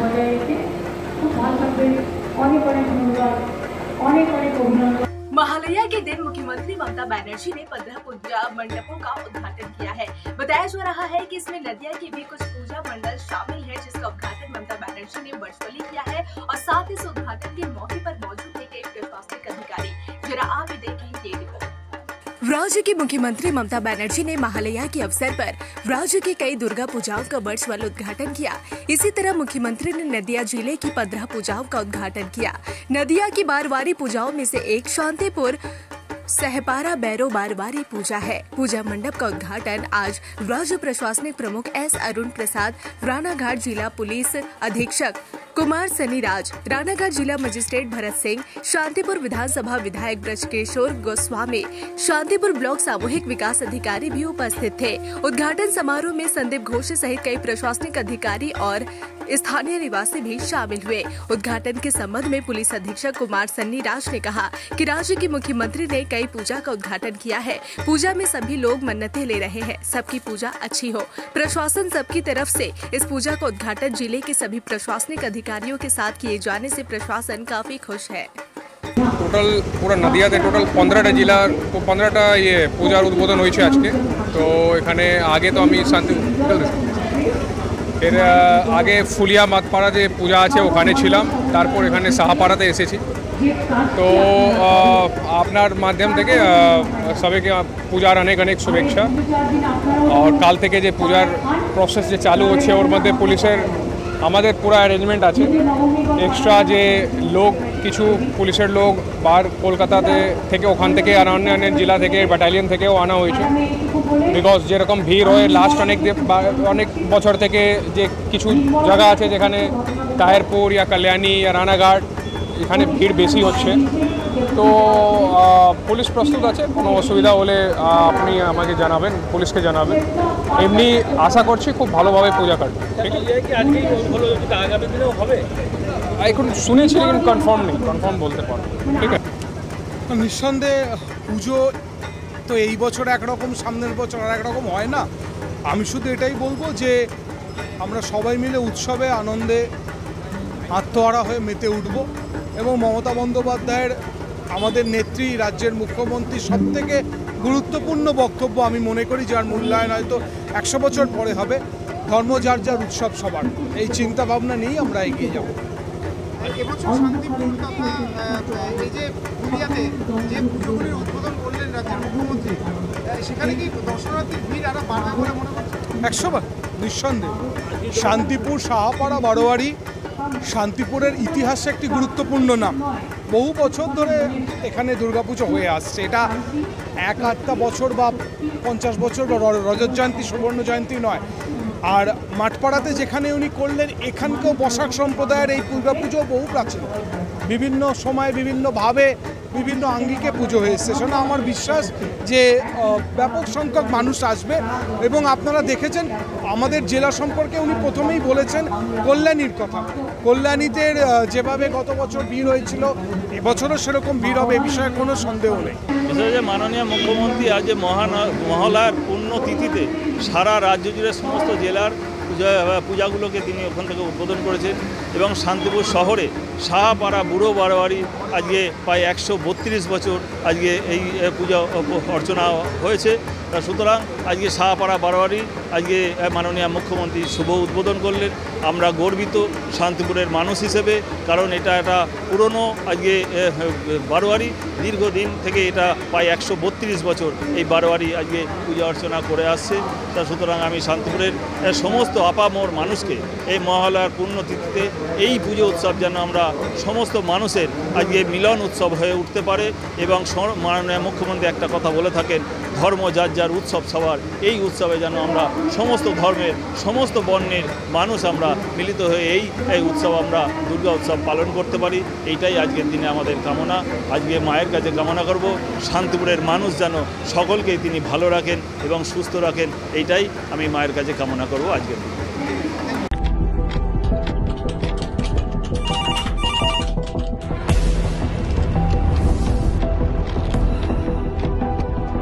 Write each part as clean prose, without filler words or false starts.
বজায় রেখে খুব ভালো থাকবেন। অনেক অনেক ধন্যবাদ, অনেক অনেক অভিनंदन। महालया के दिन मुख्यमंत्री ममता बनर्जी ने 15 पूजा मंडपों का उद्घाटन किया है। बताया जा रहा है कि इसमें नदिया के भी कुछ पूजा मंडल शामिल है, जिसका उद्घाटन ममता बनर्जी ने वर्चुअली किया है और साथ इस उद्घाटन के मौके पर मौजूद थे कई प्रशासनिक अधिकारी। जरा आप भी देखें ये रिपोर्ट। राज्य की मुख्यमंत्री ममता बनर्जी ने महालया के अवसर पर राज्य के कई दुर्गा पूजाओं का वर्चुअल उद्घाटन किया। इसी तरह मुख्यमंत्री ने नदिया जिले की 15 पूजाओं का उद्घाटन किया। नदिया की बारवारी पूजाओं में से एक शांतिपुर सहपारा बैरो बारवारी पूजा है। पूजा मंडप का उद्घाटन आज राज्य प्रशासनिक प्रमुख एस अरुण प्रसाद, रानाघाट जिला पुलिस अधीक्षक कुमार सनी राज, रानाघाट जिला मजिस्ट्रेट भरत सिंह, शांतिपुर विधानसभा विधायक ब्रजकिशोर गोस्वामी, शांतिपुर ब्लॉक सामूहिक विकास अधिकारी भी उपस्थित थे। उद्घाटन समारोह में संदीप घोष सहित कई प्रशासनिक अधिकारी और स्थानीय निवासी भी शामिल हुए। उद्घाटन के संबंध में पुलिस अधीक्षक कुमार सन्नी राज ने कहा कि राज्य के मुख्यमंत्री ने कई पूजा का उद्घाटन किया है। पूजा में सभी लोग मन्नतें ले रहे हैं, सबकी पूजा अच्छी हो। प्रशासन सबकी तरफ से इस पूजा का उद्घाटन जिले के सभी प्रशासनिक अधिकारियों के साथ किए जाने से प्रशासन काफी खुश है। টোটাল পুরো নদিয়াতে টোটাল 15টা জেলার 15টা পূজার উদ্বোধন হয়েছে আজকে। তো এখানে আগে তো আমি এর আগে ফুলিয়া মাতপাড়া যে পূজা আছে ওখানে ছিলাম, তারপর এখানে সাহাপাড়াতে এসেছি। তো আপনার মাধ্যম থেকে সবাইকে পূজার অনেক অনেক শুভেচ্ছা। আর কাল থেকে যে পূজার প্রসেস যে চালু হচ্ছে ওর মধ্যে পুলিশের আমাদের পুরো অ্যারেঞ্জমেন্ট আছে। এক্সট্রা যে লোক কিছু পুলিশের লোক বার কলকাতাতে থেকে ওখান থেকে আর অন্য জেলা থেকে ব্যাটালিয়ন থেকেও আনা হয়েছে। বিকজ যেরকম ভিড় হয় লাস্ট অনেক বছর থেকে যে কিছু জায়গা আছে যেখানে তাহেরপুর या कल्याणी या রানাঘাট এখানে ভিড় বেশি হচ্ছে। তো পুলিশ প্রস্তুত আছে, কোনো অসুবিধা হলে আপনি আমাকে জানাবেন, পুলিশকে জানাবেন। এমনি আশা করছি খুব ভালোভাবে পূজা কাটবে। এখন শুনেছি কিন্তু কনফার্ম নেই, কনফার্ম বলতে পারবো। ঠিক আছে, নিঃসন্দেহে পুজো তো এই বছর একরকম, সামনের বছর আর একরকম হয় না। আমি শুধু এটাই বলবো যে আমরা সবাই মিলে উৎসবে আনন্দে আত্মহারা হয়ে মেতে উঠব এবং মমতা বন্দ্যোপাধ্যায়ের আমাদের নেত্রী রাজ্যের মুখ্যমন্ত্রী সবথেকে গুরুত্বপূর্ণ বক্তব্য আমি মনে করি, যার মূল্যায়ন হয়তো 100 বছর পরে হবে, ধর্ম যার যার উৎসব সবার, এই চিন্তা ভাবনা নিয়েই আমরা এগিয়ে যাব। এবছর শান্তিপুর তথা এই যে পুরিয়াতে যে পুজোগুলির উদ্বোধন করলেন রাজ্যের মুখ্যমন্ত্রী, সেখানে কি দর্শনার্থীর ভিড় আরো বাড়বে বলে মনে করছেন? 100বার নিঃসন্দেহে। শান্তিপুর সাহাপাড়া বারোয়ারি শান্তিপুরের ইতিহাসে একটি গুরুত্বপূর্ণ নাম। বহু বছর ধরে এখানে দুর্গাপুজো হয়ে আসছে। এটা 1-8টা বছর বা 50 বছর বা রজত জয়ন্তী সুবর্ণ জয়ন্তী নয়। আর মাঠপাড়াতে যেখানে উনি করলেন, এখানকেও বসাক সম্প্রদায়ের এই দুর্গাপুজো বহু প্রাচীন, বিভিন্ন সময় বিভিন্নভাবে বিভিন্ন আঙ্গিকে পুজো হয়ে এসছে। সেজন্য আমার বিশ্বাস যে ব্যাপক সংখ্যক মানুষ আসবে। এবং আপনারা দেখেছেন আমাদের জেলা সম্পর্কে উনি প্রথমেই বলেছেন কল্যাণীর কথা। কল্যাণীতে যেভাবে গত বছর ভিড় হয়েছিল, এবছরও সেরকম ভিড় হবে, এ বিষয়ে কোনো সন্দেহ নেই। যে মাননীয় মুখ্যমন্ত্রী আজ মহালয়ার পুণ্যতিথিতে সারা রাজ্য জুড়ে সমস্ত জেলার পূজাগুলোকে তিনি ওখান থেকে উদ্বোধন করেছেন এবং শান্তিপুর শহরে সাহাপাড়া বুড়ো বারোয়ারি আজকে প্রায় 132 বছর আজকে এই পূজা অর্চনা হয়েছে। সুতরাং আজকে সাহাপাড়া বারোয়ারি আজকে মাননীয় মুখ্যমন্ত্রী শুভ উদ্বোধন করলেন। আমরা গর্বিত শান্তিপুরের মানুষ হিসেবে, কারণ এটা একটা পুরনো আজকে বারোয়ারি, দীর্ঘদিন থেকে এটা প্রায় 132 বছর এই বারোয়ারি আজকে পূজা অর্চনা করে আসছে। তা সুতরাং আমি শান্তিপুরের সমস্ত আপামর মানুষকে এই মহালয়ার পুণ্যতিথিতে এই পুজো উৎসব যেন আমরা সমস্ত মানুষের আজকে মিলন উৎসব হয়ে উঠতে পারে। এবং মাননীয় মুখ্যমন্ত্রী একটা কথা বলে থাকেন, ধর্ম যার যার উৎসব সবার, এই উৎসবে যেন আমরা সমস্ত ধর্মের সমস্ত বর্ণের মানুষ আমরা মিলিত হয়ে এই উৎসব আমরা দুর্গা উৎসব পালন করতে পারি। এইটাই আজকের দিনে আমাদের কামনা। আজকে মায়ের কাছে কামনা করব শান্তিপুরের মানুষ যেন সকলকেই তিনি ভালো রাখেন এবং সুস্থ রাখেন, এইটাই আমি মায়ের কাছে কামনা করব আজকের দিনে।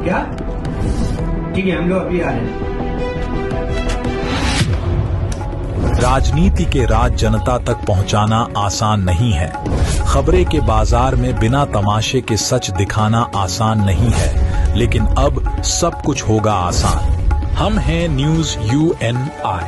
क्या ठीक है, हम लोग अभी आ रहे हैं। राजनीति के राज जनता तक पहुंचाना आसान नहीं है। खबरें के बाजार में बिना तमाशे के सच दिखाना आसान नहीं है, लेकिन अब सब कुछ होगा आसान। हम हैं न्यूज़ UNI।